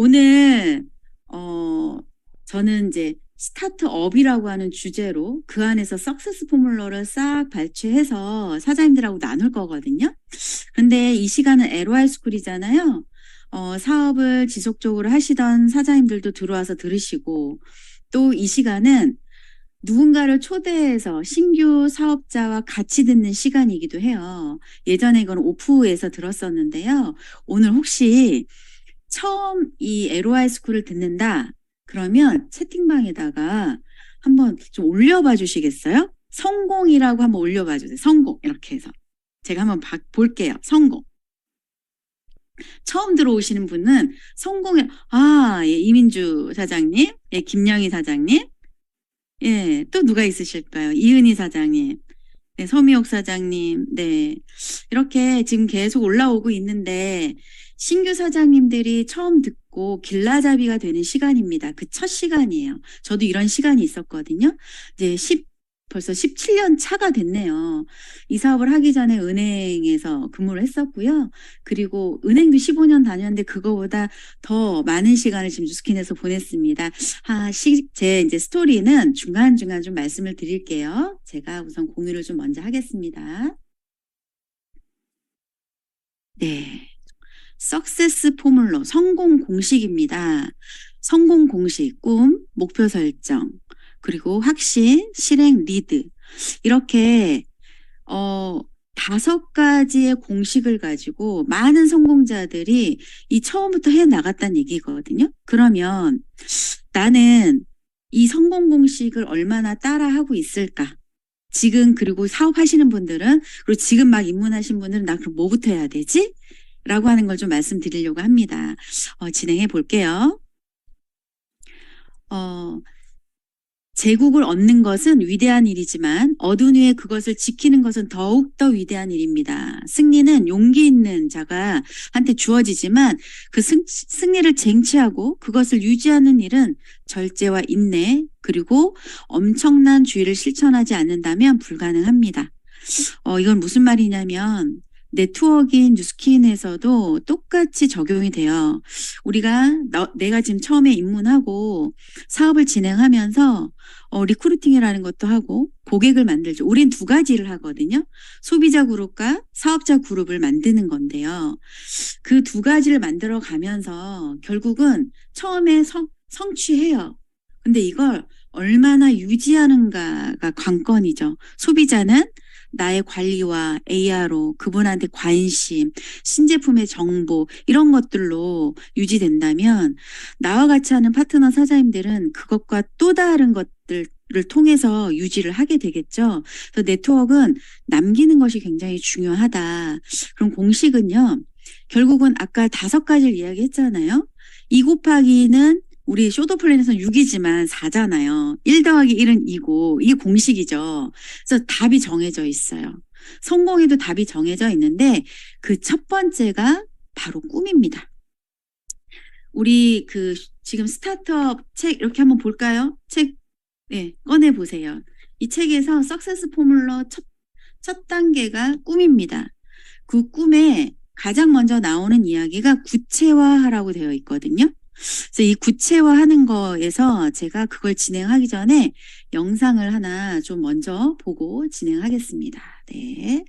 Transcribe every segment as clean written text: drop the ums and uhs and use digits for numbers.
오늘 저는 이제 스타트업이라고 하는 주제로 그 안에서 석세스 포뮬러를 싹 발췌해서 사장님들하고 나눌 거거든요. 근데 이 시간은 LOR 스쿨이잖아요. 사업을 지속적으로 하시던 사장님들도 들어와서 들으시고, 또 이 시간은 누군가를 초대해서 신규 사업자와 같이 듣는 시간이기도 해요. 예전에 이건 오프에서 들었었는데요. 오늘 혹시 처음 이 LOR 스쿨을 듣는다 그러면 채팅방에다가 한번 좀 올려봐 주시겠어요? 성공이라고 한번 올려봐 주세요. 성공 이렇게 해서 제가 한번 볼게요. 성공. 처음 들어오시는 분은 성공에 예, 이민주 사장님, 예, 김영희 사장님, 예, 또 누가 있으실까요? 이은희 사장님, 네, 서미옥 사장님, 네, 이렇게 지금 계속 올라오고 있는데 신규 사장님들이 처음 듣고 길라잡이가 되는 시간입니다. 그 첫 시간이에요. 저도 이런 시간이 있었거든요. 이제 벌써 17년 차가 됐네요. 이 사업을 하기 전에 은행에서 근무를 했었고요. 그리고 은행도 15년 다녔는데 그거보다 더 많은 시간을 지금 뉴스킨에서 보냈습니다. 제 이제 스토리는 중간중간 좀 말씀을 드릴게요. 제가 우선 공유를 좀 먼저 하겠습니다. 네. 석세스 포뮬러, 성공 공식입니다. 성공 공식, 꿈, 목표 설정, 그리고 확신, 실행, 리드. 이렇게 5가지의 공식을 가지고 많은 성공자들이 이 처음부터 해 나갔다는 얘기거든요. 그러면 나는 이 성공 공식을 얼마나 따라하고 있을까? 지금 그리고 사업하시는 분들은, 그리고 지금 막 입문하신 분들은 나 그럼 뭐부터 해야 되지? 라고 하는 걸 좀 말씀드리려고 합니다. 진행해 볼게요. 제국을 얻는 것은 위대한 일이지만 얻은 후에 그것을 지키는 것은 더욱더 위대한 일입니다. 승리는 용기 있는 자가 한테 주어지지만 그 승리를 쟁취하고 그것을 유지하는 일은 절제와 인내 그리고 엄청난 주의를 실천하지 않는다면 불가능합니다. 이건 무슨 말이냐면 네트워킹 뉴스킨에서도 똑같이 적용이 돼요. 내가 지금 처음에 입문하고 사업을 진행하면서 리크루팅이라는 것도 하고 고객을 만들죠. 우린 2가지를 하거든요. 소비자 그룹과 사업자 그룹을 만드는 건데요. 그 2가지를 만들어 가면서 결국은 처음에 성취해요. 근데 이걸 얼마나 유지하는가가 관건이죠. 소비자는 나의 관리와 ARO, 그분한테 관심, 신제품의 정보 이런 것들로 유지된다면 나와 같이 하는 파트너 사장님들은 그것과 또 다른 것들을 통해서 유지를 하게 되겠죠. 그래서 네트워크는 남기는 것이 굉장히 중요하다. 그럼 공식은요. 결국은 아까 5가지를 이야기했잖아요. 2 곱하기는 우리 쇼도 플랜에서는 6이지만 4잖아요. 1 더하기 1은 2고 이게 공식이죠. 그래서 답이 정해져 있어요. 성공에도 답이 정해져 있는데 그 첫 번째가 바로 꿈입니다. 우리 지금 스타트업 책 이렇게 한번 볼까요? 책 꺼내 보세요. 이 책에서 석세스 포뮬러 첫 단계가 꿈입니다. 그 꿈에 가장 먼저 나오는 이야기가 구체화하라고 되어 있거든요. 그래서 이 구체화하는 거에서 제가 그걸 진행하기 전에 영상을 하나 좀 먼저 보고 진행하겠습니다. 네.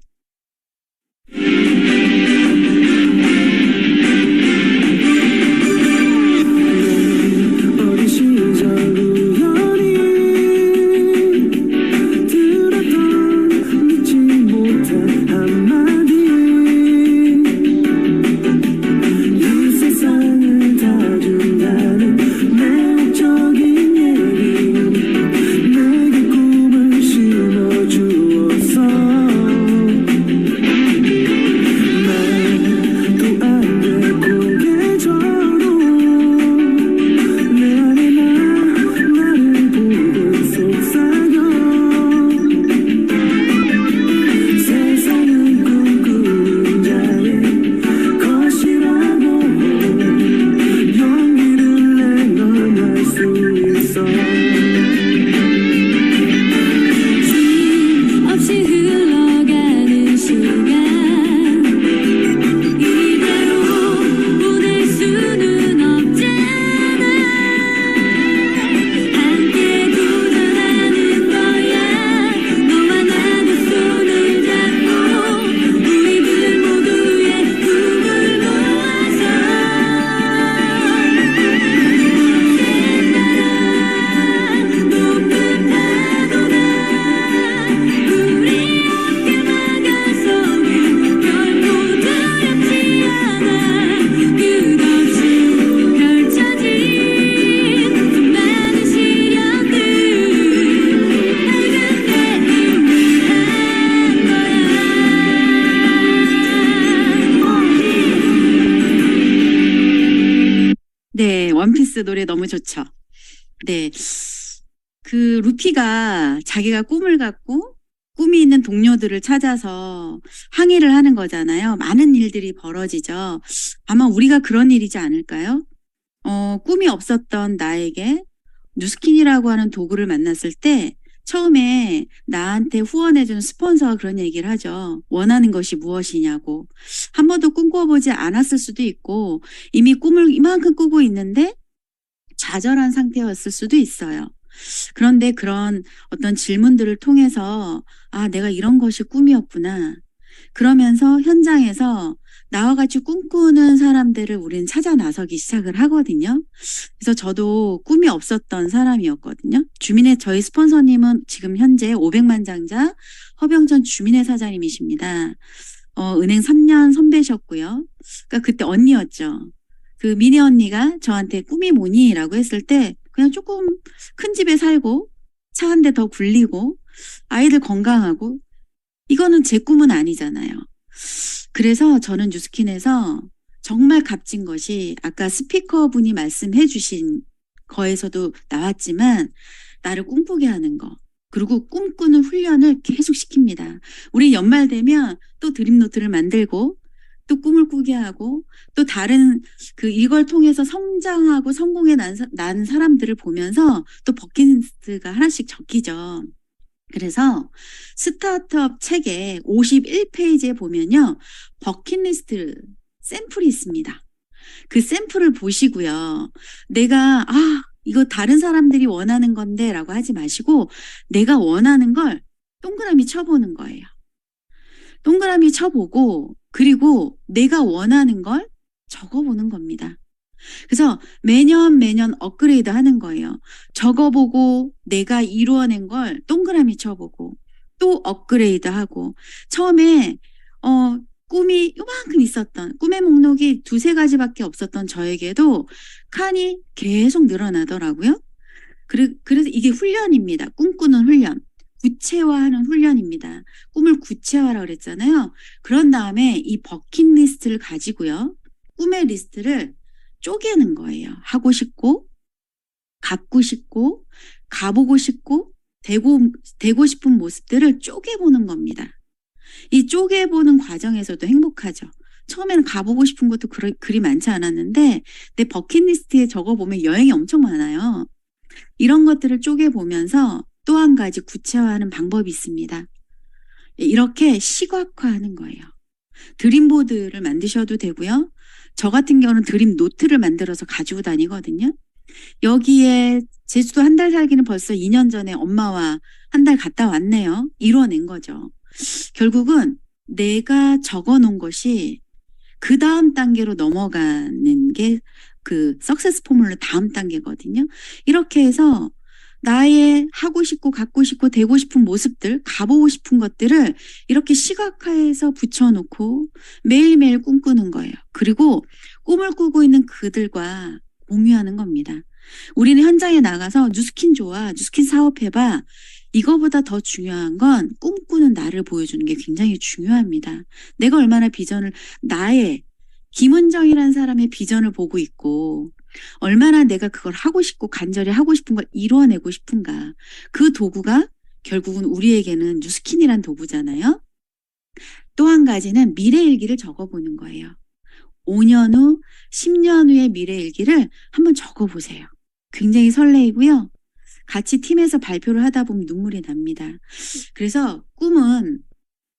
원피스 노래 너무 좋죠. 네. 그 루피가 자기가 꿈을 갖고 꿈이 있는 동료들을 찾아서 항해를 하는 거잖아요. 많은 일들이 벌어지죠. 아마 우리가 그런 일이지 않을까요? 꿈이 없었던 나에게 뉴스킨이라고 하는 도구를 만났을 때 처음에 나한테 후원해주는 스폰서가 그런 얘기를 하죠. 원하는 것이 무엇이냐고. 한 번도 꿈꿔보지 않았을 수도 있고 이미 꿈을 이만큼 꾸고 있는데 좌절한 상태였을 수도 있어요. 그런데 그런 어떤 질문들을 통해서 아, 내가 이런 것이 꿈이었구나. 그러면서 현장에서 나와 같이 꿈꾸는 사람들을 우리는 찾아 나서기 시작을 하거든요. 그래서 저도 꿈이 없었던 사람이었거든요. 주민회 저희 스폰서님은 지금 현재 500만 장자 허병천 주민회 사장님이십니다. 은행 3년 선배셨고요. 그러니까 그때 언니였죠. 그 미니 언니가 저한테 꿈이 뭐니? 라고 했을 때 그냥 조금 큰 집에 살고 차 한 대 더 굴리고 아이들 건강하고 이거는 제 꿈은 아니잖아요. 그래서 저는 뉴스킨에서 정말 값진 것이 아까 스피커분이 말씀해 주신 거에서도 나왔지만 나를 꿈꾸게 하는 거 그리고 꿈꾸는 훈련을 계속 시킵니다. 우리 연말 되면 또 드림노트를 만들고 또 꿈을 꾸게 하고 또 다른 이걸 통해서 성장하고 성공해 난 사람들을 보면서 또 버킷리스트가 하나씩 적히죠. 그래서 스타트업 책에 51페이지에 보면요. 버킷리스트 샘플이 있습니다. 그 샘플을 보시고요. 내가 이거 다른 사람들이 원하는 건데 라고 하지 마시고 내가 원하는 걸 동그라미 쳐보는 거예요. 동그라미 쳐보고 그리고 내가 원하는 걸 적어보는 겁니다. 그래서 매년 업그레이드 하는 거예요. 적어보고 내가 이루어낸 걸 동그라미 쳐보고 또 업그레이드 하고 처음에 꿈이 요만큼 있었던 꿈의 목록이 2-3가지밖에 없었던 저에게도 칸이 계속 늘어나더라고요. 그래서 이게 훈련입니다. 꿈꾸는 훈련. 구체화하는 훈련입니다. 꿈을 구체화라고 그랬잖아요. 그런 다음에 이 버킷리스트를 가지고요. 꿈의 리스트를 쪼개는 거예요. 하고 싶고, 갖고 싶고, 가보고 싶고, 되고 싶은 모습들을 쪼개보는 겁니다. 이 쪼개보는 과정에서도 행복하죠. 처음에는 가보고 싶은 것도 그리 많지 않았는데 내 버킷리스트에 적어보면 여행이 엄청 많아요. 이런 것들을 쪼개보면서 또 한 가지 구체화하는 방법이 있습니다. 이렇게 시각화하는 거예요. 드림보드를 만드셔도 되고요. 저 같은 경우는 드림 노트를 만들어서 가지고 다니거든요. 여기에 제주도 한 달 살기는 벌써 2년 전에 엄마와 한 달 갔다 왔네요. 이뤄낸 거죠. 결국은 내가 적어놓은 것이 그 다음 단계로 넘어가는 게 그 석세스 포뮬러 다음 단계거든요. 이렇게 해서 나의 하고 싶고 갖고 싶고 되고 싶은 모습들, 가보고 싶은 것들을 이렇게 시각화해서 붙여놓고 매일매일 꿈꾸는 거예요. 그리고 꿈을 꾸고 있는 그들과 공유하는 겁니다. 우리는 현장에 나가서 뉴스킨 좋아, 뉴스킨 사업해봐. 이거보다 더 중요한 건 꿈꾸는 나를 보여주는 게 굉장히 중요합니다. 내가 얼마나 나의 김은정이라는 사람의 비전을 보고 있고 얼마나 내가 그걸 하고 싶고 간절히 하고 싶은 걸 이루어내고 싶은가. 그 도구가 결국은 우리에게는 뉴스킨이란 도구잖아요. 또 한 가지는 미래일기를 적어보는 거예요. 5년 후, 10년 후의 미래일기를 한번 적어보세요. 굉장히 설레이고요. 같이 팀에서 발표를 하다 보면 눈물이 납니다. 그래서 꿈은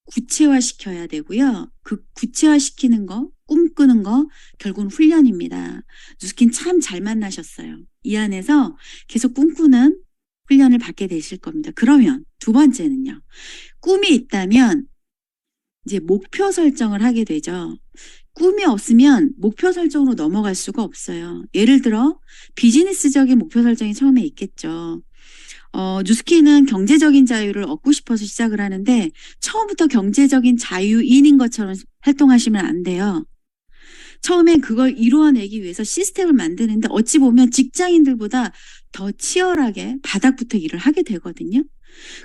구체화시켜야 되고요. 그 구체화시키는 거, 꿈꾸는 거 결국은 훈련입니다. 뉴스킨 참 잘 만나셨어요. 이 안에서 계속 꿈꾸는 훈련을 받게 되실 겁니다. 그러면 두 번째는요. 꿈이 있다면 이제 목표 설정을 하게 되죠. 꿈이 없으면 목표 설정으로 넘어갈 수가 없어요. 예를 들어 비즈니스적인 목표 설정이 처음에 있겠죠. 뉴스킨은 경제적인 자유를 얻고 싶어서 시작을 하는데 처음부터 경제적인 자유인인 것처럼 활동하시면 안 돼요. 처음에 그걸 이루어내기 위해서 시스템을 만드는데 어찌 보면 직장인들보다 더 치열하게 바닥부터 일을 하게 되거든요.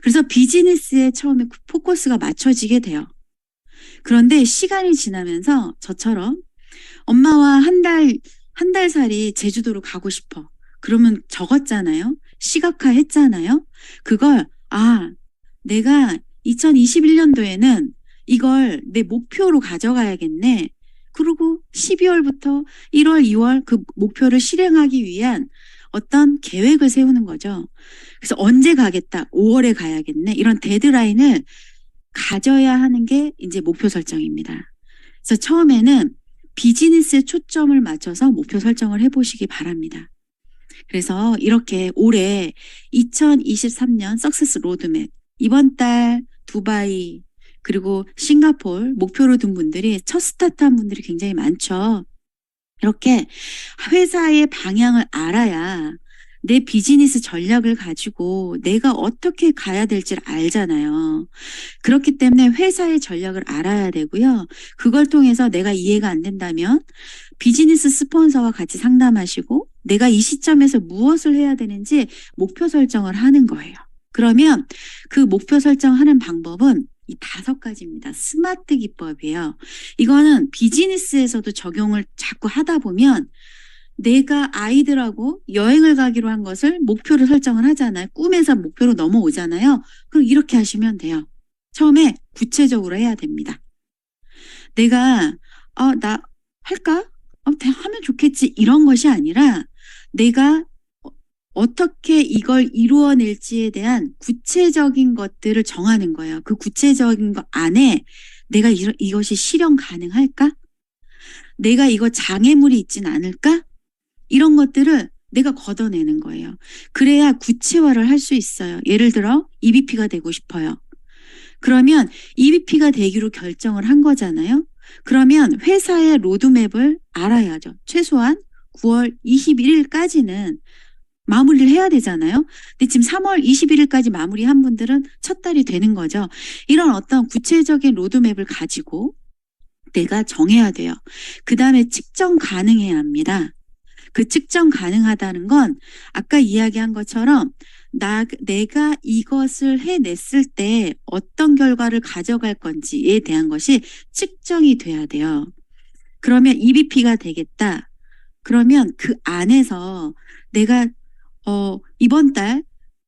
그래서 비즈니스에 처음에 포커스가 맞춰지게 돼요. 그런데 시간이 지나면서 저처럼 엄마와 한 한 달 살이 제주도로 가고 싶어. 그러면 적었잖아요. 시각화 했잖아요. 그걸, 내가 2021년도에는 이걸 내 목표로 가져가야겠네. 그리고 12월부터 1월, 2월 그 목표를 실행하기 위한 어떤 계획을 세우는 거죠. 그래서 언제 가겠다, 5월에 가야겠네. 이런 데드라인을 가져야 하는 게 이제 목표 설정입니다. 그래서 처음에는 비즈니스에 초점을 맞춰서 목표 설정을 해보시기 바랍니다. 그래서 이렇게 올해 2023년 석세스 로드맵, 이번 달 두바이 그리고 싱가포르 목표로 둔 분들이 첫 스타트한 분들이 굉장히 많죠. 이렇게 회사의 방향을 알아야 내 비즈니스 전략을 가지고 내가 어떻게 가야 될지를 알잖아요. 그렇기 때문에 회사의 전략을 알아야 되고요. 그걸 통해서 내가 이해가 안 된다면 비즈니스 스폰서와 같이 상담하시고 내가 이 시점에서 무엇을 해야 되는지 목표 설정을 하는 거예요. 그러면 그 목표 설정하는 방법은 이 5가지입니다. 스마트 기법이에요. 이거는 비즈니스에서도 적용을 자꾸 하다 보면 내가 아이들하고 여행을 가기로 한 것을 목표로 설정을 하잖아요. 꿈에서 목표로 넘어오잖아요. 그럼 이렇게 하시면 돼요. 처음에 구체적으로 해야 됩니다. 내가 나 할까? 하면 좋겠지. 이런 것이 아니라 내가 어떻게 이걸 이루어낼지에 대한 구체적인 것들을 정하는 거예요. 그 구체적인 것 안에 내가 이것이 실현 가능할까? 내가 이거 장애물이 있진 않을까? 이런 것들을 내가 걷어내는 거예요. 그래야 구체화를 할 수 있어요. 예를 들어 EBP가 되고 싶어요. 그러면 EBP가 되기로 결정을 한 거잖아요. 그러면 회사의 로드맵을 알아야죠. 최소한 9월 21일까지는 마무리를 해야 되잖아요. 근데 지금 3월 21일까지 마무리한 분들은 첫 달이 되는 거죠. 이런 어떤 구체적인 로드맵을 가지고 내가 정해야 돼요. 그 다음에 측정 가능해야 합니다. 그 측정 가능하다는 건 아까 이야기한 것처럼 내가 이것을 해냈을 때 어떤 결과를 가져갈 건지에 대한 것이 측정이 돼야 돼요. 그러면 EBP가 되겠다. 그러면 그 안에서 내가 이번 달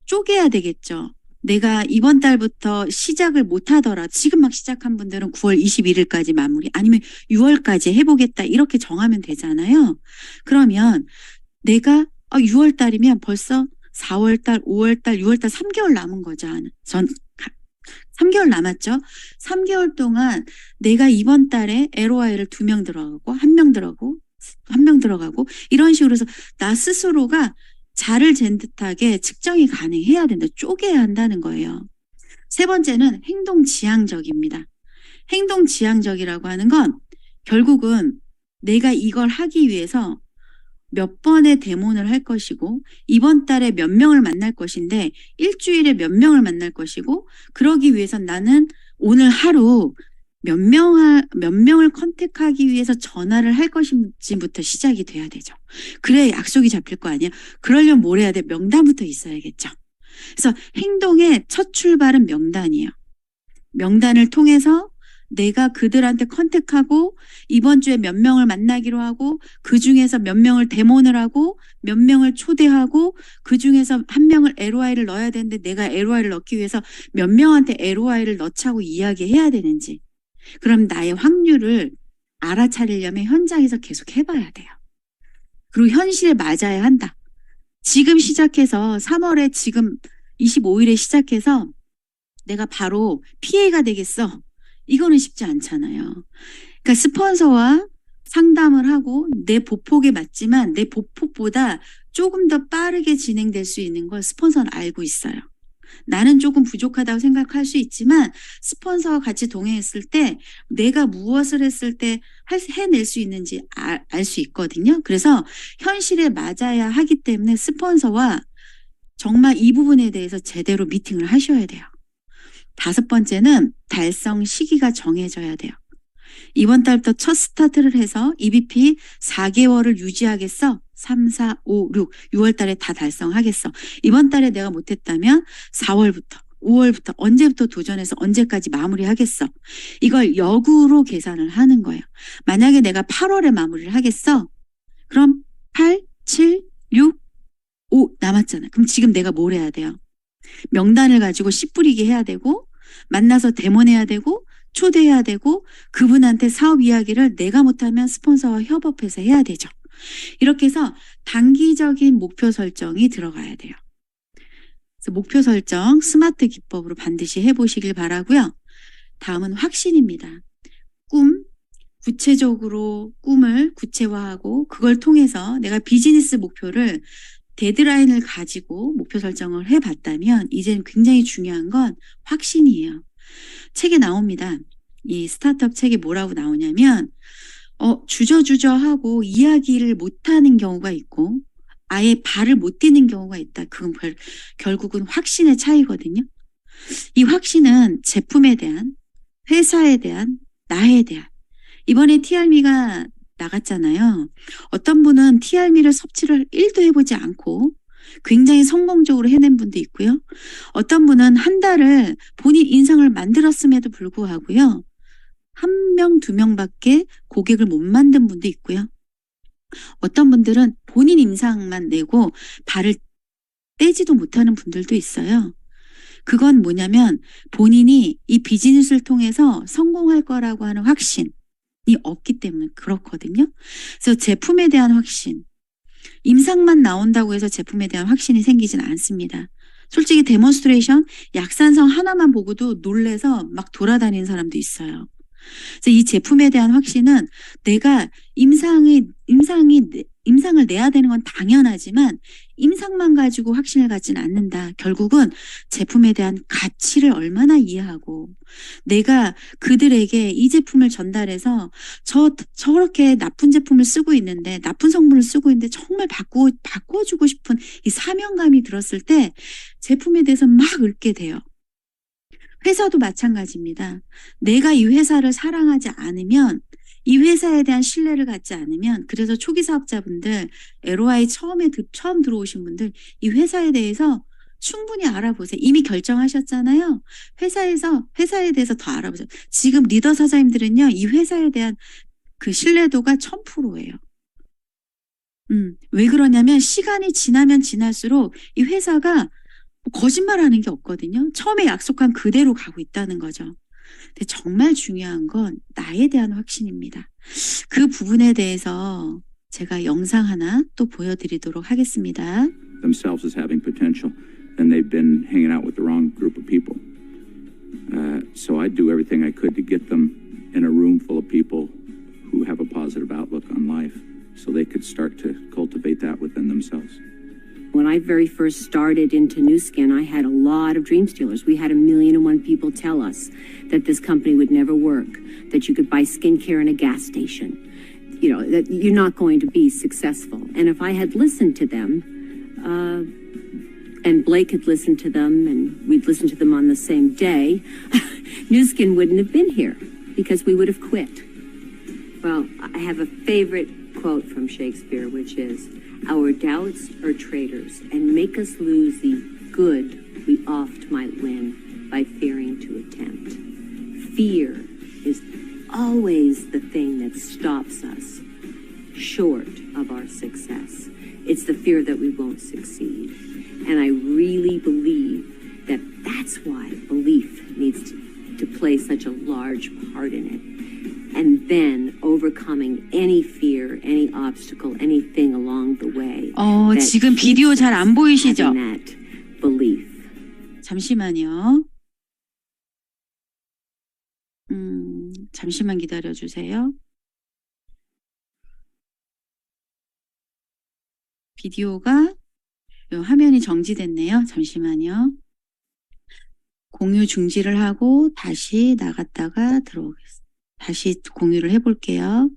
쪼개야 되겠죠. 내가 이번 달부터 시작을 못 하더라. 지금 막 시작한 분들은 9월 21일까지 마무리 아니면 6월까지 해보겠다. 이렇게 정하면 되잖아요. 그러면 내가 6월 달이면 벌써 4월 달, 5월 달, 6월 달 3개월 남은 거죠. 3개월 남았죠. 3개월 동안 내가 이번 달에 LOI를 2명 들어가고 1명 들어가고 1명 들어가고 이런 식으로 해서 나 스스로가 자를 잰 듯하게 측정이 가능해야 된다. 쪼개야 한다는 거예요. 세 번째는 행동지향적입니다. 행동지향적이라고 하는 건 결국은 내가 이걸 하기 위해서 몇 번의 데모를 할 것이고 이번 달에 몇 명을 만날 것인데 일주일에 몇 명을 만날 것이고 그러기 위해서 나는 오늘 하루 몇 명을 컨택하기 위해서 전화를 할 것인지부터 시작이 돼야 되죠. 그래야 약속이 잡힐 거 아니야. 그러려면 뭘 해야 돼? 명단부터 있어야겠죠. 그래서 행동의 첫 출발은 명단이에요. 명단을 통해서 내가 그들한테 컨택하고 이번 주에 몇 명을 만나기로 하고 그 중에서 몇 명을 데모를 하고 몇 명을 초대하고 그 중에서 한 명을 LOI를 넣어야 되는데 내가 LOI를 넣기 위해서 몇 명한테 LOI를 넣자고 이야기해야 되는지 그럼 나의 확률을 알아차리려면 현장에서 계속 해봐야 돼요. 그리고 현실에 맞아야 한다. 지금 시작해서 3월에 지금 25일에 시작해서 내가 바로 PA가 되겠어. 이거는 쉽지 않잖아요. 그러니까 스폰서와 상담을 하고 내 보폭에 맞지만 내 보폭보다 조금 더 빠르게 진행될 수 있는 걸 스폰서는 알고 있어요. 나는 조금 부족하다고 생각할 수 있지만 스폰서와 같이 동행했을 때 내가 무엇을 했을 때 해낼 수 있는지 알 수 있거든요. 그래서 현실에 맞아야 하기 때문에 스폰서와 정말 이 부분에 대해서 제대로 미팅을 하셔야 돼요. 5번째는 달성 시기가 정해져야 돼요. 이번 달부터 첫 스타트를 해서 EBP 4개월을 유지하겠어. 3, 4, 5, 6, 6월 달에 다 달성하겠어. 이번 달에 내가 못했다면 4월부터, 5월부터 언제부터 도전해서 언제까지 마무리하겠어. 이걸 역으로 계산을 하는 거예요. 만약에 내가 8월에 마무리를 하겠어. 그럼 8, 7, 6, 5 남았잖아. 그럼 지금 내가 뭘 해야 돼요? 명단을 가지고 씨 뿌리게 해야 되고, 만나서 데모내야 되고, 초대해야 되고, 그분한테 사업 이야기를 내가 못하면 스폰서와 협업해서 해야 되죠. 이렇게 해서 단기적인 목표 설정이 들어가야 돼요. 그래서 목표 설정 스마트 기법으로 반드시 해보시길 바라고요. 다음은 확신입니다. 꿈, 구체적으로 꿈을 구체화하고 그걸 통해서 내가 비즈니스 목표를 데드라인을 가지고 목표 설정을 해봤다면 이제는 굉장히 중요한 건 확신이에요. 책에 나옵니다. 이 스타트업 책에 뭐라고 나오냐면 주저주저하고 이야기를 못하는 경우가 있고 아예 발을 못 디는 경우가 있다. 그건 결국은 확신의 차이거든요. 이 확신은 제품에 대한, 회사에 대한, 나에 대한. 이번에 TRM가 나갔잖아요. 어떤 분은 TRM를 섭취를 1도 해보지 않고 굉장히 성공적으로 해낸 분도 있고요. 어떤 분은 한 달을 본인 인상을 만들었음에도 불구하고요. 1명, 2명밖에 고객을 못 만든 분도 있고요. 어떤 분들은 본인 인상만 내고 발을 떼지도 못하는 분들도 있어요. 그건 뭐냐면 본인이 이 비즈니스를 통해서 성공할 거라고 하는 확신이 없기 때문에 그렇거든요. 그래서 제품에 대한 확신, 임상만 나온다고 해서 제품에 대한 확신이 생기진 않습니다. 솔직히 데몬스트레이션 약산성 하나만 보고도 놀래서 막 돌아다니는 사람도 있어요. 그래서 이 제품에 대한 확신은 내가 임상을 내야 되는 건 당연하지만 임상만 가지고 확신을 갖지는 않는다. 결국은 제품에 대한 가치를 얼마나 이해하고 내가 그들에게 이 제품을 전달해서 저렇게 나쁜 제품을 쓰고 있는데 나쁜 성분을 쓰고 있는데 정말 바꿔주고 싶은 이 사명감이 들었을 때 제품에 대해서 막 읽게 돼요. 회사도 마찬가지입니다. 내가 이 회사를 사랑하지 않으면 이 회사에 대한 신뢰를 갖지 않으면 그래서 초기 사업자분들 LOI 처음 들어오신 분들 이 회사에 대해서 충분히 알아보세요. 이미 결정하셨잖아요. 회사에 대해서 더 알아보세요. 지금 리더 사장님들은요. 이 회사에 대한 그 신뢰도가 1000%예요. 왜 그러냐면 시간이 지나면 지날수록 이 회사가 거짓말하는 게 없거든요. 처음에 약속한 그대로 가고 있다는 거죠. 근데 정말 중요한 건 나에 대한 확신입니다. 그 부분에 대해서 제가 영상 하나 또 보여드리도록 하겠습니다. themselves as having potential, then they've been hanging out with the wrong group of people. So I'd do everything I could to get them in a room full of people who have a positive outlook on life so they could start to cultivate that within themselves. When I very first started into Nu Skin, I had a lot of dream stealers. We had 1,000,001 people tell us that this company would never work, that you could buy skincare in a gas station, you know, that you're not going to be successful. And if I had listened to them, and Blake had listened to them, and we'd listened to them on the same day, Nu Skin wouldn't have been here because we would have quit. Well, I have a favorite quote from Shakespeare, which is, "Our doubts are traitors and make us lose the good we oft might win by fearing to attempt." Fear is always the thing that stops us short of our success. It's the fear that we won't succeed. And I really believe that that's why belief needs to play such a large part in it. And then overcoming any fear, any obstacle, anything along the way. 지금 비디오 잘 안 보이시죠? That belief. 잠시만요. 잠시만 기다려 주세요. 비디오가 화면이 정지됐네요. 잠시만요. 공유 중지를 하고 다시 나갔다가 들어오겠습니다. 다시 공유를 해볼게요.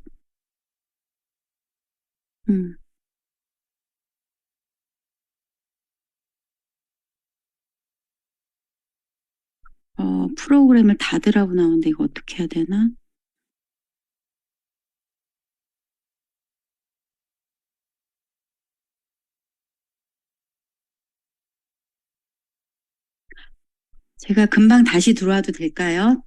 프로그램을 닫으라고 나오는데 이거 어떻게 해야 되나? 제가 금방 다시 들어와도 될까요?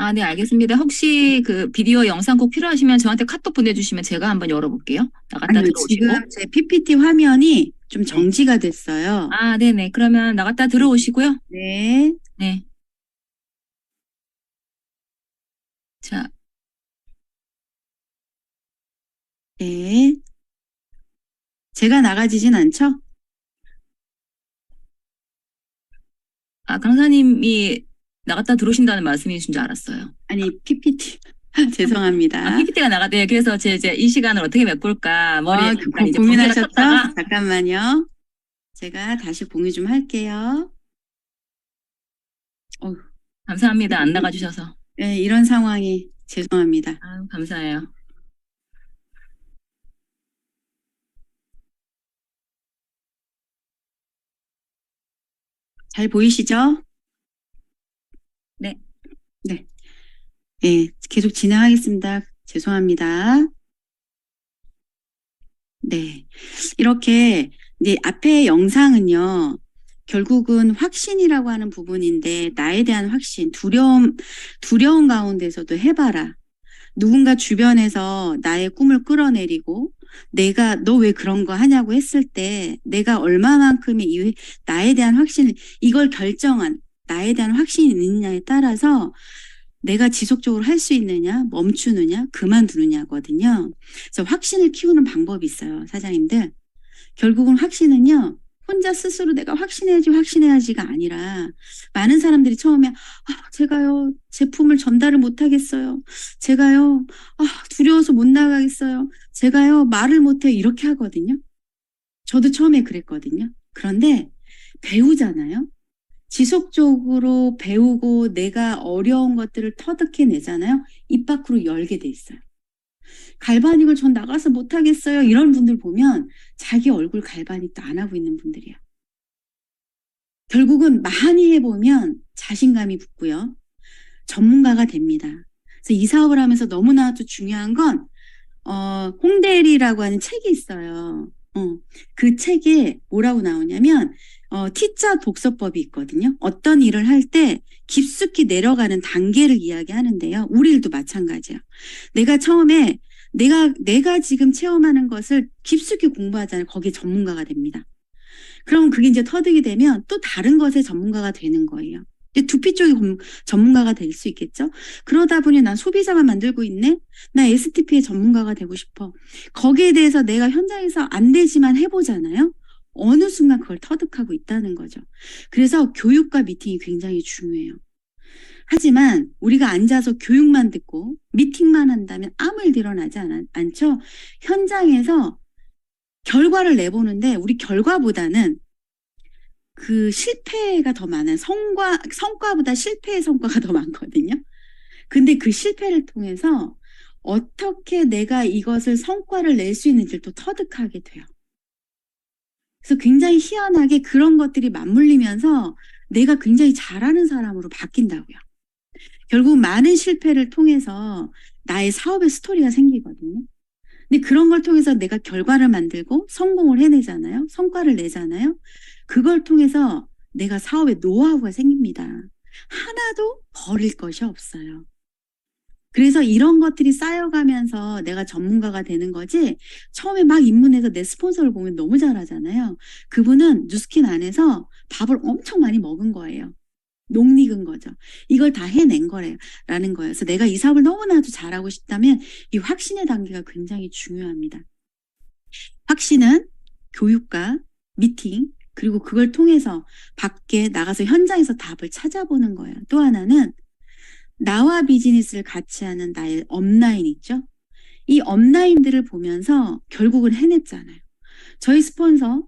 아, 네, 알겠습니다. 혹시 그 비디오 영상 꼭 필요하시면 저한테 카톡 보내주시면 제가 한번 열어볼게요. 나갔다 아니요, 지금 들어오시고. 제 PPT 화면이 좀 네. 정지가 됐어요. 아, 네네. 그러면 나갔다 들어오시고요. 네. 네. 자, 네. 제가 나가지진 않죠? 아, 강사님이 나갔다 들어오신다는 말씀이신 줄 알았어요. 아니, PPT. 죄송합니다. PPT가 나갔대요. 그래서 이제 이 시간을 어떻게 메꿀까 머리에 잠깐 이제 고민하셨죠? 번개가 떴다가 잠깐만요. 제가 다시 공유 좀 할게요. 감사합니다. 안 나가주셔서. 네, 이런 상황이 죄송합니다. 아유, 감사해요. 잘 보이시죠? 네. 네. 네, 계속 진행하겠습니다. 죄송합니다. 네. 이렇게 이제 앞에 영상은요. 결국은 확신이라고 하는 부분인데 나에 대한 확신, 두려운 가운데서도 해봐라. 누군가 주변에서 나의 꿈을 끌어내리고 내가 너 왜 그런 거 하냐고 했을 때 내가 얼마만큼의 나에 대한 확신을 이걸 결정한 나에 대한 확신이 있느냐에 따라서 내가 지속적으로 할 수 있느냐, 멈추느냐, 그만두느냐거든요. 그래서 확신을 키우는 방법이 있어요, 사장님들. 결국은 확신은요, 혼자 스스로 내가 확신해야지가 아니라 많은 사람들이 처음에 제가요 제품을 전달을 못하겠어요. 제가요 두려워서 못 나가겠어요. 제가요 말을 못해 이렇게 하거든요. 저도 처음에 그랬거든요. 그런데 배우잖아요. 지속적으로 배우고 내가 어려운 것들을 터득해내잖아요. 입 밖으로 열게 돼 있어요. 갈바닉을 전 나가서 못하겠어요. 이런 분들 보면 자기 얼굴 갈바닉도 안 하고 있는 분들이야. 결국은 많이 해보면 자신감이 붙고요. 전문가가 됩니다. 그래서 이 사업을 하면서 너무나도 중요한 건 홍대리라고 하는 책이 있어요. 그 책에 뭐라고 나오냐면 T자 독서법이 있거든요. 어떤 일을 할 때 깊숙이 내려가는 단계를 이야기하는데요. 우리 일도 마찬가지예요. 내가 처음에 내가 지금 체험하는 것을 깊숙이 공부하잖아요. 거기에 전문가가 됩니다. 그럼 그게 이제 터득이 되면 또 다른 것에 전문가가 되는 거예요. 두피 쪽에 전문가가 될 수 있겠죠. 그러다 보니 난 소비자만 만들고 있네. 나 STP의 전문가가 되고 싶어. 거기에 대해서 내가 현장에서 안 되지만 해보잖아요. 어느 순간 그걸 터득하고 있다는 거죠. 그래서 교육과 미팅이 굉장히 중요해요. 하지만 우리가 앉아서 교육만 듣고 미팅만 한다면 아무 일도 일어나지 않죠. 현장에서 결과를 내보는데 우리 결과보다는 그 실패가 더 많아요. 성과보다 실패의 성과가 더 많거든요. 근데 그 실패를 통해서 어떻게 내가 이것을 성과를 낼 수 있는지를 또 터득하게 돼요. 그래서 굉장히 희한하게 그런 것들이 맞물리면서 내가 굉장히 잘하는 사람으로 바뀐다고요. 결국 많은 실패를 통해서 나의 사업의 스토리가 생기거든요. 근데 그런 걸 통해서 내가 결과를 만들고 성공을 해내잖아요. 성과를 내잖아요. 그걸 통해서 내가 사업의 노하우가 생깁니다. 하나도 버릴 것이 없어요. 그래서 이런 것들이 쌓여가면서 내가 전문가가 되는 거지. 처음에 막 입문해서 내 스폰서를 보면 너무 잘하잖아요. 그분은 뉴스킨 안에서 밥을 엄청 많이 먹은 거예요. 녹익은 거죠. 이걸 다 해낸 거라는 거예요. 그래서 내가 이 사업을 너무나도 잘하고 싶다면 이 확신의 단계가 굉장히 중요합니다. 확신은 교육과 미팅 그리고 그걸 통해서 밖에 나가서 현장에서 답을 찾아보는 거예요. 또 하나는 나와 비즈니스를 같이 하는 나의 업라인 있죠? 이 업라인들을 보면서 결국은 해냈잖아요. 저희 스폰서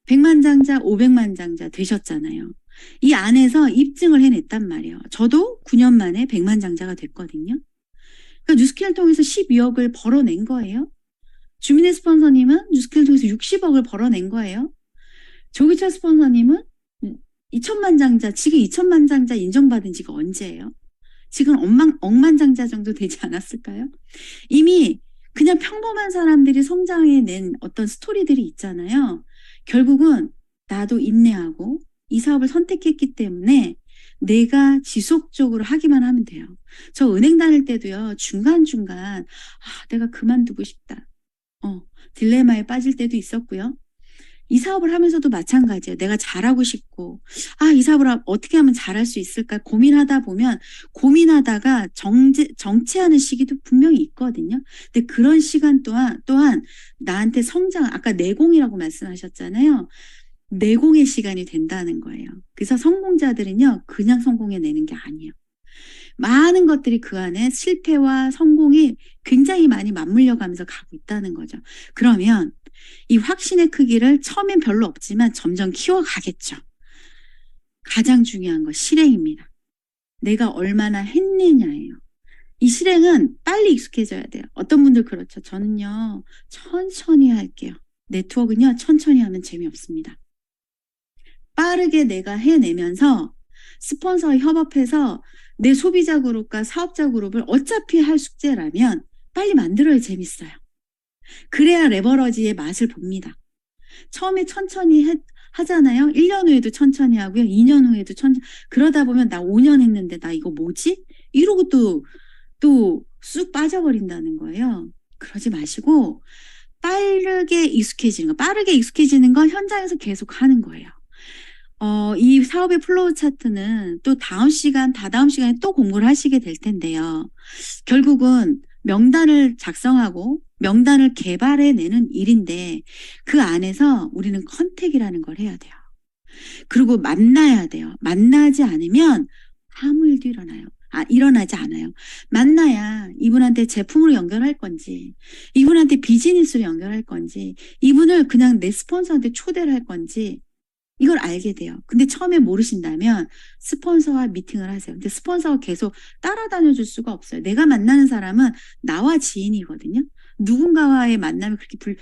100만 장자, 500만 장자 되셨잖아요. 이 안에서 입증을 해냈단 말이에요. 저도 9년 만에 100만 장자가 됐거든요. 그러니까 뉴스킬을 통해서 12억을 벌어낸 거예요. 주민의 스폰서님은 뉴스킬을 통해서 60억을 벌어낸 거예요. 조기철 스폰서님은 2천만 장자, 지금 2천만 장자 인정받은 지가 언제예요? 지금 억만장자 정도 되지 않았을까요? 이미 그냥 평범한 사람들이 성장해낸 어떤 스토리들이 있잖아요. 결국은 나도 인내하고 이 사업을 선택했기 때문에 내가 지속적으로 하기만 하면 돼요. 저 은행 다닐 때도요, 중간중간, 내가 그만두고 싶다. 딜레마에 빠질 때도 있었고요. 이 사업을 하면서도 마찬가지예요. 내가 잘하고 싶고, 이 사업을 어떻게 하면 잘할 수 있을까 고민하다 보면, 고민하다가 정체하는 시기도 분명히 있거든요. 근데 그런 시간 또한 나한테 성장, 아까 내공이라고 말씀하셨잖아요. 내공의 시간이 된다는 거예요. 그래서 성공자들은요, 그냥 성공해내는 게 아니에요. 많은 것들이 그 안에 실패와 성공이 굉장히 많이 맞물려 가면서 가고 있다는 거죠. 그러면 이 확신의 크기를 처음엔 별로 없지만 점점 키워가겠죠. 가장 중요한 건 실행입니다. 내가 얼마나 했느냐예요. 이 실행은 빨리 익숙해져야 돼요. 어떤 분들 그렇죠. 저는요, 천천히 할게요. 네트워크는요, 천천히 하면 재미없습니다. 빠르게 내가 해내면서 스폰서와 협업해서 내 소비자 그룹과 사업자 그룹을 어차피 할 숙제라면 빨리 만들어야 재밌어요. 그래야 레버러지의 맛을 봅니다. 처음에 천천히 하잖아요. 1년 후에도 천천히 하고요. 2년 후에도 천천히. 그러다 보면 나 5년 했는데 나 이거 뭐지? 이러고 또 쑥 빠져버린다는 거예요. 그러지 마시고 빠르게 익숙해지는 건 현장에서 계속 하는 거예요. 이 사업의 플로우 차트는 또 다다음 시간에 또 공부를 하시게 될 텐데요. 결국은 명단을 작성하고 명단을 개발해내는 일인데 그 안에서 우리는 컨택이라는 걸 해야 돼요. 그리고 만나야 돼요. 만나지 않으면 아무 일도 일어나지 않아요. 만나야 이분한테 제품으로 연결할 건지, 이분한테 비즈니스로 연결할 건지, 이분을 그냥 내 스폰서한테 초대를 할 건지, 이걸 알게 돼요. 근데 처음에 모르신다면 스폰서와 미팅을 하세요. 근데 스폰서가 계속 따라다녀 줄 수가 없어요. 내가 만나는 사람은 나와 지인이거든요. 누군가와의 만남이 그렇게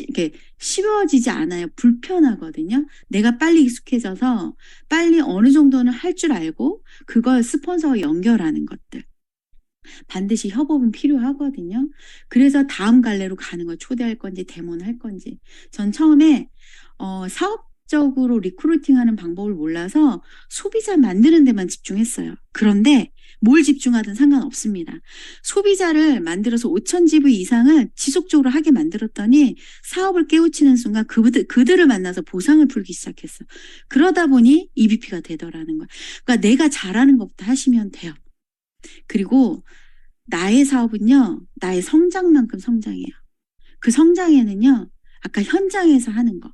이렇게 쉬워지지 않아요. 불편하거든요. 내가 빨리 익숙해져서 빨리 어느 정도는 할 줄 알고 그걸 스폰서와 연결하는 것들. 반드시 협업은 필요하거든요. 그래서 다음 갈래로 가는 걸 초대할 건지 데모는 할 건지. 전 처음에 사업적으로 리크루팅하는 방법을 몰라서 소비자 만드는 데만 집중했어요. 그런데 뭘 집중하든 상관없습니다. 소비자를 만들어서 5,000GV 이상을 지속적으로 하게 만들었더니 사업을 깨우치는 순간 그들을 만나서 보상을 풀기 시작했어요. 그러다 보니 EBP가 되더라는 거예요. 그러니까 내가 잘하는 것부터 하시면 돼요. 그리고 나의 사업은요, 나의 성장만큼 성장해요. 그 성장에는요, 아까 현장에서 하는 거.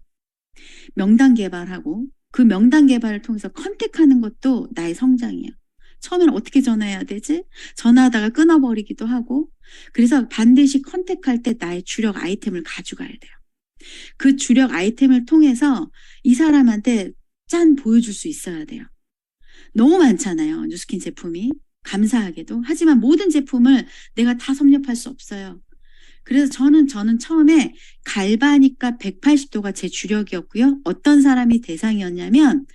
명단 개발하고 그 명단 개발을 통해서 컨택하는 것도 나의 성장이에요. 처음에는 어떻게 전화해야 되지? 전화하다가 끊어버리기도 하고. 그래서 반드시 컨택할 때 나의 주력 아이템을 가져가야 돼요. 그 주력 아이템을 통해서 이 사람한테 보여줄 수 있어야 돼요. 너무 많잖아요. 뉴스킨 제품이. 감사하게도. 하지만 모든 제품을 내가 다 섭렵할 수 없어요. 그래서 저는 처음에 갈바닉과 180도가 제 주력이었고요. 어떤 사람이 대상이었냐면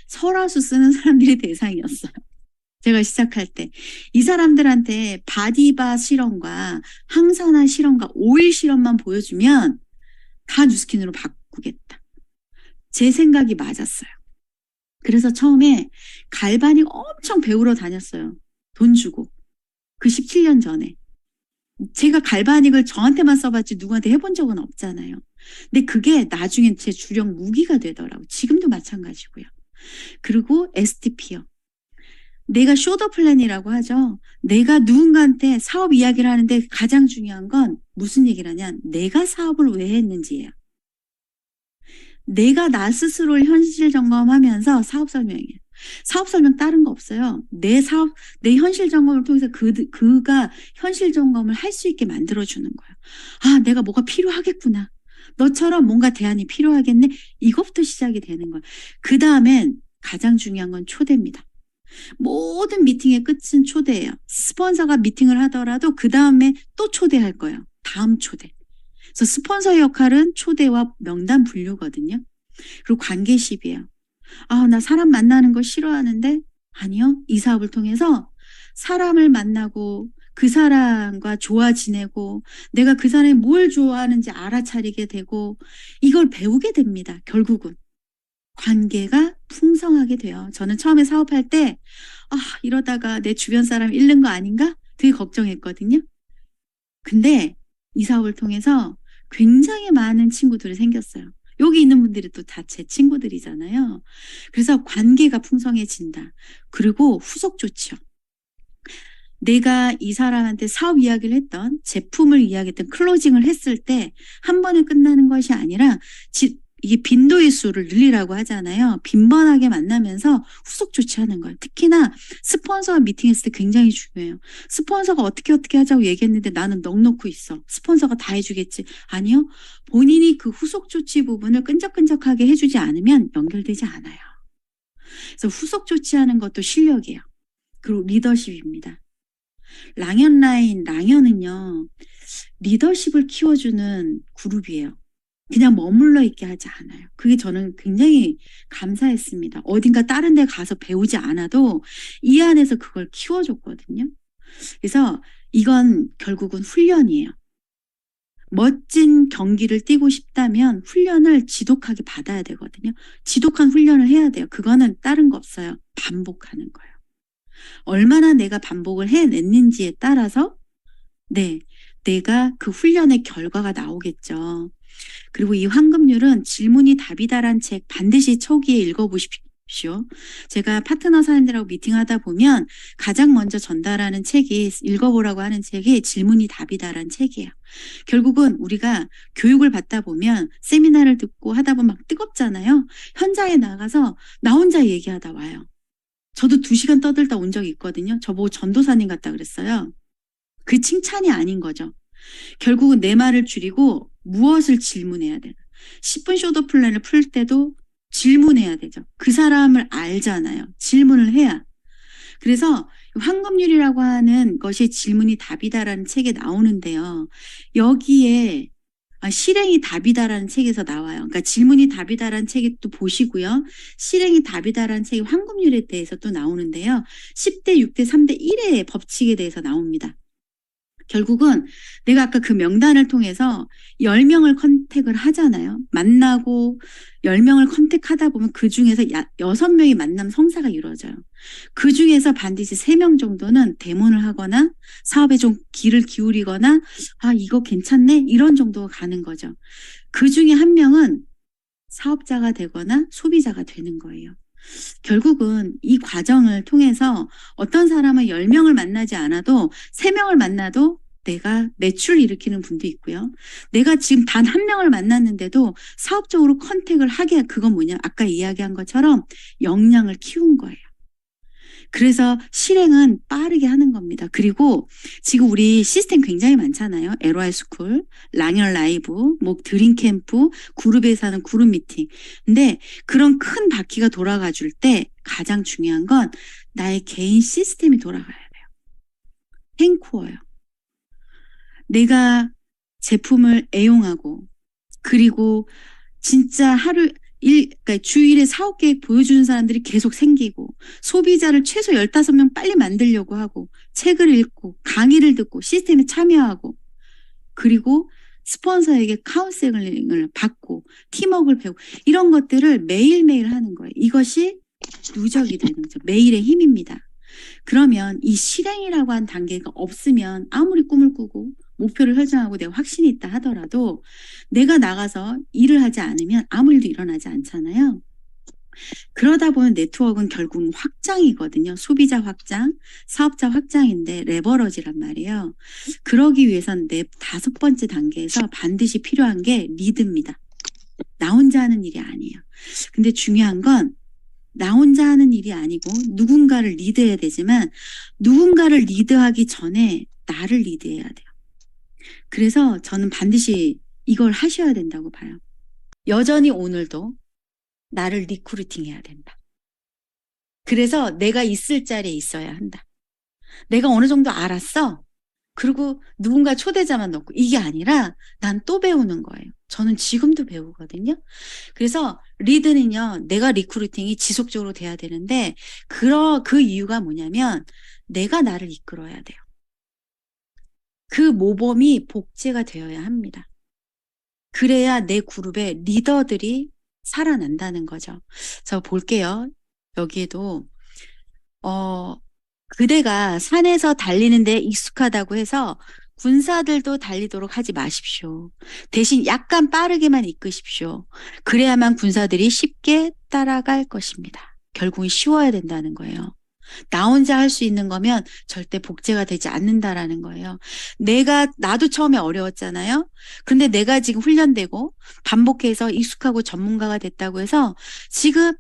설화수 쓰는 사람들이 대상이었어요. 제가 시작할 때. 이 사람들한테 바디바 실험과 항산화 실험과 오일 실험만 보여주면 다 뉴스킨으로 바꾸겠다. 제 생각이 맞았어요. 그래서 처음에 갈바닉 엄청 배우러 다녔어요. 돈 주고. 그 17년 전에. 제가 갈바닉을 저한테만 써봤지 누구한테 해본 적은 없잖아요. 근데 그게 나중엔 제 주력 무기가 되더라고요. 지금도 마찬가지고요. 그리고 STP요. 내가 쇼더 플랜이라고 하죠. 내가 누군가한테 사업 이야기를 하는데 가장 중요한 건 무슨 얘기를 하냐. 내가 사업을 왜 했는지예요. 내가 나 스스로를 현실 점검하면서 사업 설명이에요. 사업 설명 다른 거 없어요. 내 현실 점검을 통해서 그가 현실 점검을 할 수 있게 만들어주는 거예요. 내가 뭐가 필요하겠구나. 너처럼 뭔가 대안이 필요하겠네. 이것부터 시작이 되는 거예요. 그 다음엔 가장 중요한 건 초대입니다. 모든 미팅의 끝은 초대예요. 스폰서가 미팅을 하더라도 그 다음에 또 초대할 거예요. 다음 초대. 그래서 스폰서의 역할은 초대와 명단 분류거든요. 그리고 관계 시비예요. 나 사람 만나는 거 싫어하는데 아니요. 이 사업을 통해서 사람을 만나고 그 사람과 좋아 지내고 내가 그 사람이 뭘 좋아하는지 알아차리게 되고 이걸 배우게 됩니다. 결국은. 관계가 풍성하게 돼요. 저는 처음에 사업할 때, 이러다가 내 주변 사람 잃는 거 아닌가? 되게 걱정했거든요. 근데 이 사업을 통해서 굉장히 많은 친구들이 생겼어요. 여기 있는 분들이 또 다 제 친구들이잖아요. 그래서 관계가 풍성해진다. 그리고 후속 조치요. 내가 이 사람한테 사업 이야기를 했던, 제품을 이야기했던, 클로징을 했을 때 한 번에 끝나는 것이 아니라 이게 빈도의 수를 늘리라고 하잖아요. 빈번하게 만나면서 후속 조치하는 거예요. 특히나 스폰서와 미팅했을 때 굉장히 중요해요. 스폰서가 어떻게 하자고 얘기했는데 나는 넋놓고 있어. 스폰서가 다 해주겠지. 아니요. 본인이 그 후속 조치 부분을 끈적끈적하게 해주지 않으면 연결되지 않아요. 그래서 후속 조치하는 것도 실력이에요. 그리고 리더십입니다. 랑연은요, 리더십을 키워주는 그룹이에요. 그냥 머물러 있게 하지 않아요. 그게 저는 굉장히 감사했습니다. 어딘가 다른 데 가서 배우지 않아도 이 안에서 그걸 키워줬거든요. 그래서 이건 결국은 훈련이에요. 멋진 경기를 뛰고 싶다면 훈련을 지독하게 받아야 되거든요. 지독한 훈련을 해야 돼요. 그거는 다른 거 없어요. 반복하는 거예요. 얼마나 내가 반복을 해냈는지에 따라서 내가 그 훈련의 결과가 나오겠죠. 그리고 이 황금률은 질문이 답이다란 책 반드시 초기에 읽어보십시오. 제가 파트너 사람들하고 미팅하다 보면 가장 먼저 전달하는 책이, 읽어보라고 하는 책이 질문이 답이다란 책이에요. 결국은 우리가 교육을 받다 보면 세미나를 듣고 하다 보면 막 뜨겁잖아요. 현장에 나가서 나 혼자 얘기하다 와요. 저도 2시간 떠들다 온 적이 있거든요. 저보고 전도사님 같다 그랬어요. 그게 칭찬이 아닌 거죠. 결국은 내 말을 줄이고 무엇을 질문해야 되나. 10분 쇼더 플랜을 풀 때도 질문해야 되죠. 그 사람을 알잖아요. 질문을 해야. 그래서 황금률이라고 하는 것이 질문이 답이다라는 책에 나오는데요. 여기에 실행이 답이다라는 책에서 나와요. 그러니까 질문이 답이다라는 책이 또 보시고요. 실행이 답이다라는 책이 황금률에 대해서 또 나오는데요. 10대 6대 3대 1의 법칙에 대해서 나옵니다. 결국은 내가 아까 그 명단을 통해서 10명을 컨택을 하잖아요. 만나고 10명을 컨택하다 보면 그 중에서 6명이 만남 성사가 이루어져요. 그 중에서 반드시 3명 정도는 데모를 하거나 사업에 좀 귀를 기울이거나 이거 괜찮네? 이런 정도가 가는 거죠. 그 중에 1명은 사업자가 되거나 소비자가 되는 거예요. 결국은 이 과정을 통해서 어떤 사람은 10명을 만나지 않아도 3명을 만나도 내가 매출을 일으키는 분도 있고요. 내가 지금 단 1명을 만났는데도 사업적으로 컨택을 하게, 그건 뭐냐? 아까 이야기한 것처럼 역량을 키운 거예요. 그래서 실행은 빠르게 하는 겁니다. 그리고 지금 우리 시스템 굉장히 많잖아요. LY 스쿨, 랑연 라이브, 드림 캠프, 그룹에서 하는 그룹 미팅. 근데 그런 큰 바퀴가 돌아가 줄 때 가장 중요한 건 나의 개인 시스템이 돌아가야 돼요. 탱코어요. 내가 제품을 애용하고, 그리고 진짜 그러니까 주일에 사업 계획 보여주는 사람들이 계속 생기고, 소비자를 최소 15명 빨리 만들려고 하고, 책을 읽고, 강의를 듣고, 시스템에 참여하고, 그리고 스폰서에게 카운셀링을 받고, 팀워크를 배우고, 이런 것들을 매일매일 하는 거예요. 이것이 누적이 되는 거죠. 매일의 힘입니다. 그러면 이 실행이라고 한 단계가 없으면 아무리 꿈을 꾸고 목표를 설정하고 내가 확신이 있다 하더라도 내가 나가서 일을 하지 않으면 아무 일도 일어나지 않잖아요. 그러다 보면 네트워크는 결국은 확장이거든요. 소비자 확장, 사업자 확장인데 레버러지란 말이에요. 그러기 위해서는 5번째 단계에서 반드시 필요한 게 리드입니다. 나 혼자 하는 일이 아니에요. 근데 중요한 건 나 혼자 하는 일이 아니고 누군가를 리드해야 되지만 누군가를 리드하기 전에 나를 리드해야 돼요. 그래서 저는 반드시 이걸 하셔야 된다고 봐요. 여전히 오늘도 나를 리크루팅해야 된다. 그래서 내가 있을 자리에 있어야 한다. 내가 어느 정도 알았어. 그리고 누군가 초대자만 넣고 이게 아니라 난 또 배우는 거예요. 저는 지금도 배우거든요. 그래서 리드는요, 내가 리크루팅이 지속적으로 돼야 되는데 그 이유가 뭐냐면 내가 나를 이끌어야 돼요. 그 모범이 복제가 되어야 합니다. 그래야 내 그룹의 리더들이 살아난다는 거죠. 저 볼게요. 여기에도 그대가 산에서 달리는데 익숙하다고 해서 군사들도 달리도록 하지 마십시오. 대신 약간 빠르게만 이끄십시오. 그래야만 군사들이 쉽게 따라갈 것입니다. 결국은 쉬워야 된다는 거예요. 나 혼자 할 수 있는 거면 절대 복제가 되지 않는다라는 거예요. 나도 처음에 어려웠잖아요. 근데 내가 지금 훈련되고 반복해서 익숙하고 전문가가 됐다고 해서 지금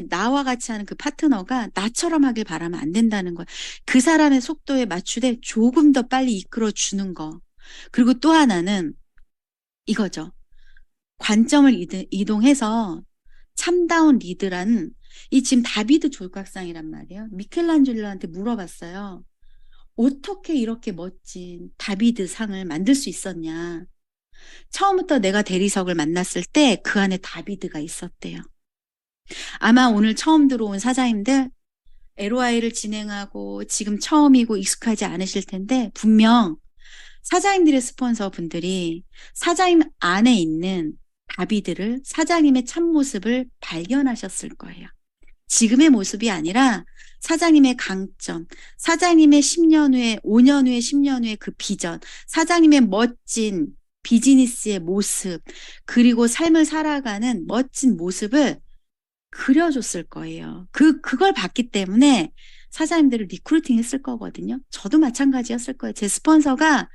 나와 같이 하는 그 파트너가 나처럼 하길 바라면 안 된다는 거예요. 그 사람의 속도에 맞추되 조금 더 빨리 이끌어 주는 거. 그리고 또 하나는 이거죠. 관점을 이동해서 참다운 리드라는 이 지금 다비드 조각상이란 말이에요. 미켈란젤로한테 물어봤어요. 어떻게 이렇게 멋진 다비드 상을 만들 수 있었냐. 처음부터 내가 대리석을 만났을 때 그 안에 다비드가 있었대요. 아마 오늘 처음 들어온 사장님들 LOI를 진행하고 지금 처음이고 익숙하지 않으실 텐데 분명 사장님들의 스폰서 분들이 사장님 안에 있는 다비드를 사장님의 참모습을 발견하셨을 거예요. 지금의 모습이 아니라 사장님의 강점, 사장님의 10년 후에, 5년 후에, 10년 후에 그 비전, 사장님의 멋진 비즈니스의 모습, 그리고 삶을 살아가는 멋진 모습을 그려줬을 거예요. 그걸 봤기 때문에 사장님들을 리크루팅 했을 거거든요. 저도 마찬가지였을 거예요. 제 스폰서가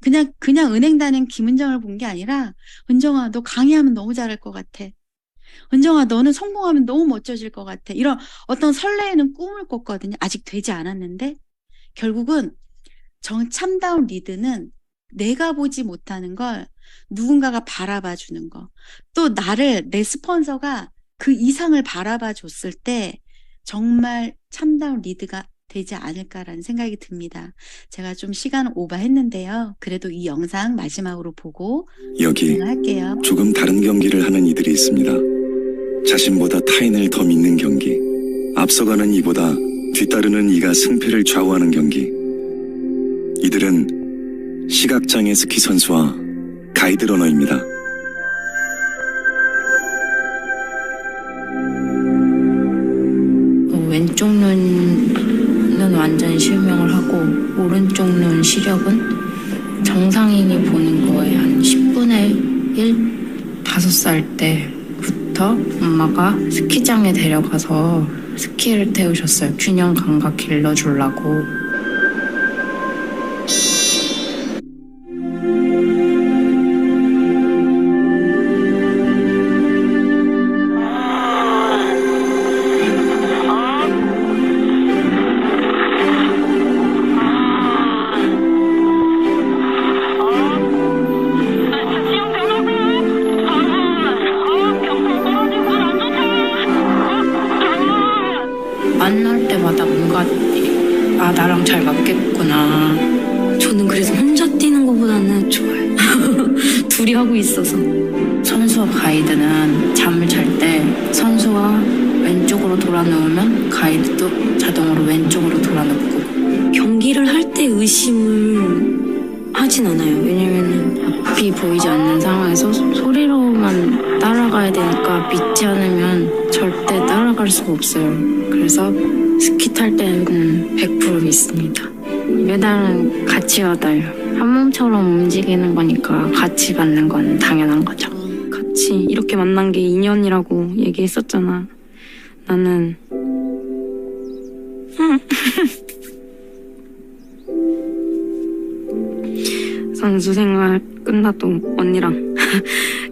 그냥 은행 다닌 김은정을 본 게 아니라, 은정아, 너 강의하면 너무 잘할 것 같아. 은정아, 너는 성공하면 너무 멋져질 것 같아. 이런 어떤 설레이는 꿈을 꿨거든요. 아직 되지 않았는데. 결국은 참다운 리드는 내가 보지 못하는 걸 누군가가 바라봐 주는 거. 또 내 스폰서가 그 이상을 바라봐 줬을 때 정말 참다운 리드가 되지 않을까라는 생각이 듭니다. 제가 좀 시간 오버했는데요. 그래도 이 영상 마지막으로 보고 여기 할게요. 조금 다른 경기를 하는 이들이 있습니다. 자신보다 타인을 더 믿는 경기, 앞서가는 이보다 뒤따르는 이가 승패를 좌우하는 경기. 이들은 시각장애 스키 선수와 가이드 러너입니다. 왼쪽 눈은 완전 실명을 하고 오른쪽 눈 시력은 정상인이 보는 거에 한 10분의 1? 5살 때부터 엄마가 스키장에 데려가서 스키를 태우셨어요. 균형 감각 길러주려고. 만날 때마다 뭔가 나랑 잘 맞겠구나. 저는 그래서 혼자 뛰는 것보다는 좋아요. 둘이 하고 있어서. 선수와 가이드는 잠을 잘 때 선수가 왼쪽으로 돌아 누우면 가이드도 자동으로 왼쪽으로 돌아 눕고. 경기를 할 때 의심을 하진 않아요. 왜냐면은 앞이 보이지 않는 상황에서 소리로만 따라가야 되니까 믿지 않으면 절대 따라갈 수가 없어요. 그래서 스키 탈 때는 100% 믿습니다. 메달은 같이 받아요. 한 몸처럼 움직이는 거니까 같이 받는 건 당연한 거죠. 같이 이렇게 만난 게 인연이라고 얘기했었잖아. 나는 선수 생활 끝나도 언니랑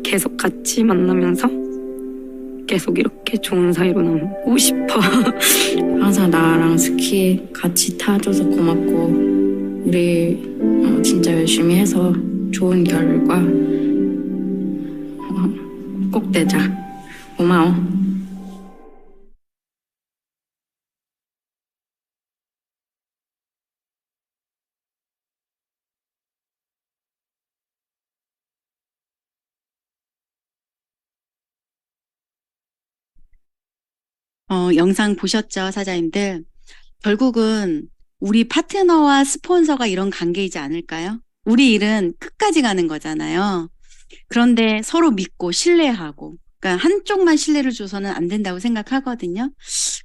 계속 같이 만나면서 계속 이렇게 좋은 사이로 남고 싶어. 항상 나랑 스키 같이 타줘서 고맙고 우리 진짜 열심히 해서 좋은 결과 꼭 내자. 고마워. 영상 보셨죠, 사장님들? 결국은 우리 파트너와 스폰서가 이런 관계이지 않을까요? 우리 일은 끝까지 가는 거잖아요. 그런데 서로 믿고 신뢰하고 그러니까 한쪽만 신뢰를 줘서는 안 된다고 생각하거든요.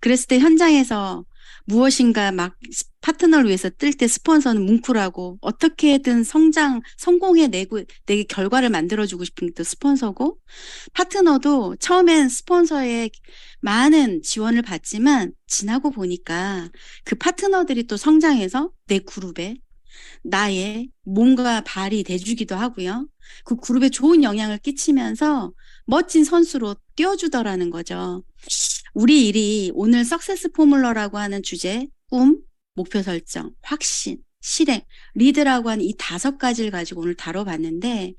그랬을 때 현장에서 무엇인가 막 파트너를 위해서 뜰 때 스폰서는 뭉클하고 어떻게든 성공해 내게 결과를 만들어주고 싶은 게 또 스폰서고 파트너도 처음엔 스폰서의 많은 지원을 받지만 지나고 보니까 그 파트너들이 또 성장해서 내 그룹에 나의 뭔가 발이 돼주기도 하고요. 그 그룹에 좋은 영향을 끼치면서 멋진 선수로 띄워주더라는 거죠. 우리 일이 오늘 석세스 포뮬러라고 하는 주제, 꿈, 목표 설정, 확신, 실행, 리드라고 하는 이 5가지를 가지고 오늘 다뤄봤는데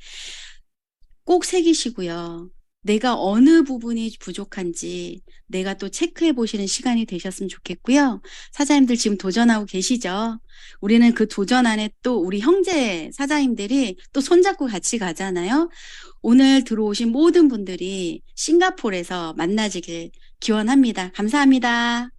꼭 새기시고요. 내가 어느 부분이 부족한지 내가 또 체크해 보시는 시간이 되셨으면 좋겠고요. 사장님들 지금 도전하고 계시죠? 우리는 그 도전 안에 또 우리 형제 사장님들이 또 손잡고 같이 가잖아요. 오늘 들어오신 모든 분들이 싱가포르에서 만나지길 기원합니다. 감사합니다.